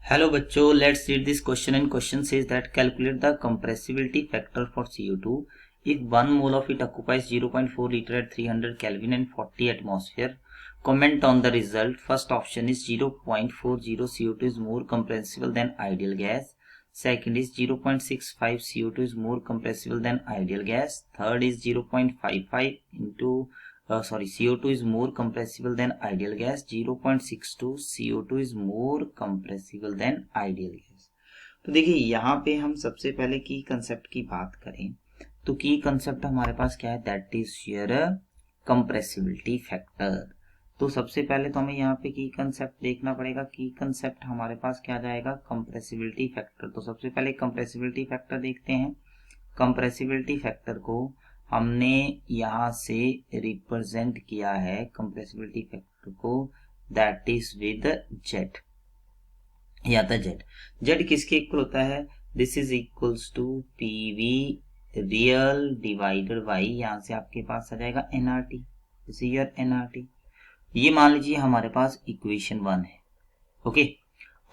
Hello बच्चों, let's read this question and question says that calculate the compressibility factor for CO2 if 1 mole of it occupies 0.4 liter at 300 Kelvin and 40 atmosphere. Comment on the result. First option is 0.40 CO2 is more compressible than ideal gas. Second is 0.65 CO2 is more compressible than ideal gas. Third is 0.55 into CO2 is more compressible than ideal gas. 0.62 CO2 is more compressible than ideal gas. तो देखिए यहाँ पे हम सबसे पहले की concept की बात करें तो की कंसेप्ट हमारे पास क्या है, that is your compressibility factor. तो सबसे पहले तो हमें यहाँ पे की कंसेप्ट देखना पड़ेगा। की कंसेप्ट हमारे पास क्या जाएगा, कंप्रेसिबिलिटी फैक्टर। तो सबसे पहले कंप्रेसिबिलिटी फैक्टर देखते हैं। कंप्रेसिबिलिटी फैक्टर को हमने यहाँ से रिप्रेजेंट किया है कंप्रेसिबिलिटी फैक्टर को, दैट इज विद जेड या तो जेड। जेड किसके इक्वल होता है, this is equals to PV real divided by, यहाँ से आपके पास आ जाएगा NRT, this is your NRT. ये मान लीजिए हमारे पास इक्वेशन 1 है। ओके,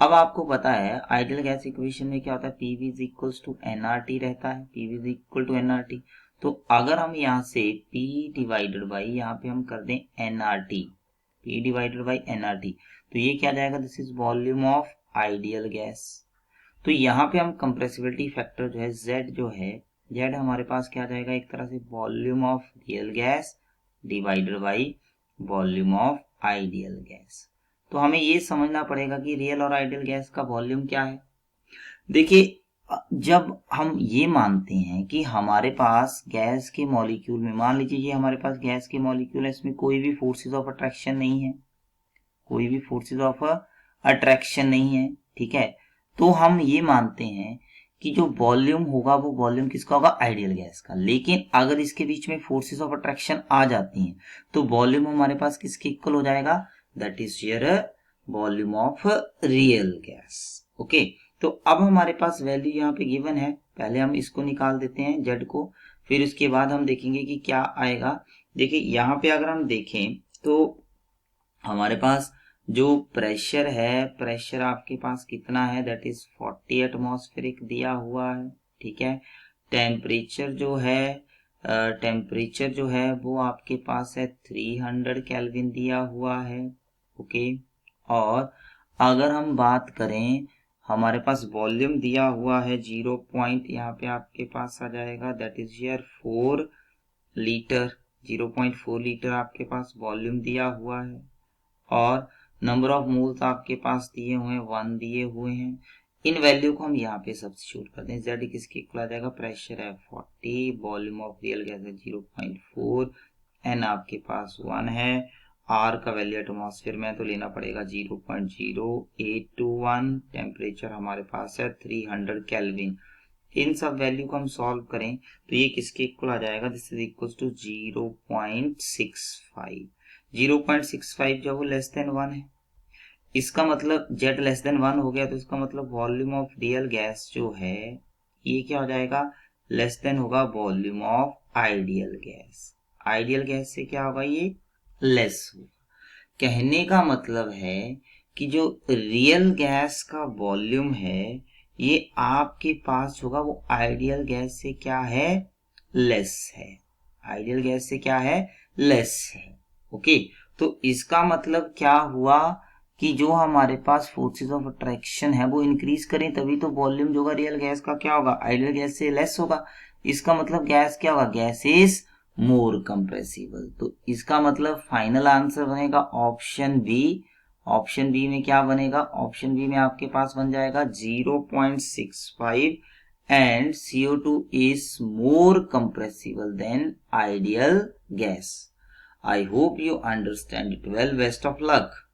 अब आपको पता है आइडियल गैस इक्वेशन में क्या होता है, PV is equals to NRT रहता है, PV is equal to NRT. तो अगर हम यहाँ से P डिवाइडेड बाई यहाँ पे हम कर दें NRT, P divided by NRT, तो ये क्या जाएगा, this is volume of ideal gas. तो यहाँ पे हम कंप्रेसिबिलिटी फैक्टर जो है Z जो है, Z हमारे पास क्या जाएगा, एक तरह से volume of real gas divided by volume of ideal gas. तो हमें ये समझना पड़ेगा कि रियल और आइडियल गैस का वॉल्यूम क्या है। देखिए, जब हम ये मानते हैं कि हमारे पास गैस के मॉलिक्यूल में, मान लीजिए ये हमारे पास गैस के मॉलिक्यूल है, इसमें कोई भी फोर्सेस ऑफ अट्रैक्शन नहीं है, कोई भी फोर्सेस ऑफ अट्रैक्शन नहीं है, ठीक है। तो हम ये मानते हैं कि जो वॉल्यूम होगा वो वॉल्यूम किसका होगा, आइडियल गैस का। लेकिन अगर इसके बीच में फोर्सेस ऑफ अट्रैक्शन आ जाती हैं तो वॉल्यूम हमारे पास किसके इक्वल हो जाएगा, that is your volume of real gas. Okay, तो अब हमारे पास वैल्यू यहाँ पे गिवन है, पहले हम इसको निकाल देते हैं जेड को, फिर उसके बाद हम देखेंगे कि क्या आएगा। देखिए यहाँ पे अगर हम देखें तो हमारे पास जो प्रेशर है, प्रेशर आपके पास कितना है, दैट इज 40 एटमॉस्फेरिक दिया हुआ है, ठीक है। टेम्परेचर जो है वो आपके पास है 300 केल्विन दिया हुआ है। ओके, और अगर हम बात करें, हमारे पास वॉल्यूम दिया हुआ है 0 पॉइंट, यहाँ पे आपके पास आ जाएगा that is your 4 litre, 0.4 litre आपके पास वॉल्यूम दिया हुआ है। और नंबर ऑफ मोल्स आपके पास दिए हुए हैं, 1 दिए हुए हैं। इन वैल्यू को हम यहाँ पे सब्स्टिट्यूट कर दें। जेड किसके इक्वल आ जाएगा, प्रेशर है 40, वॉल्यूम ऑफ रियल गैस है 0.4, एन आपके पास 1 है, आर का वैल्यू एटमॉस्फेयर में तो लेना पड़ेगा 0.0821, टेम्परेचर हमारे पास है 300 केल्विन। इन सब वैल्यू को हम सॉल्व करें तो ये किसके इक्वल आ जाएगा, दिस इज इक्वल टू 0.65। 0.65 जो वो लेस देन 1 है, इसका मतलब जेड लेस देन 1 हो गया, तो इसका मतलब वॉल्यूम ऑफ रियल गैस जो है ये क्या हो जाएगा, लेस देन होगा volume of ideal gas. Ideal gas से क्या होगा, ये लेस होगा। कहने का मतलब है कि जो रियल गैस का वॉल्यूम है ये आपके पास होगा वो आइडियल गैस से क्या है, लेस है, आइडियल गैस से क्या है, लेस है। ओके, तो इसका मतलब क्या हुआ कि जो हमारे पास फोर्सेस ऑफ अट्रैक्शन है वो इंक्रीज करें तभी तो वॉल्यूम जो होगा रियल गैस का क्या होगा, आइडियल गैस से लेस होगा। इसका मतलब गैस क्या होगा, गैस इज मोर कंप्रेसिबल। तो इसका मतलब फाइनल आंसर बनेगा ऑप्शन बी। ऑप्शन बी में क्या बनेगा, ऑप्शन बी में आपके पास बन जाएगा 0.65 and CO2 is more compressible than ideal gas. I hope you understand it well. Best of luck.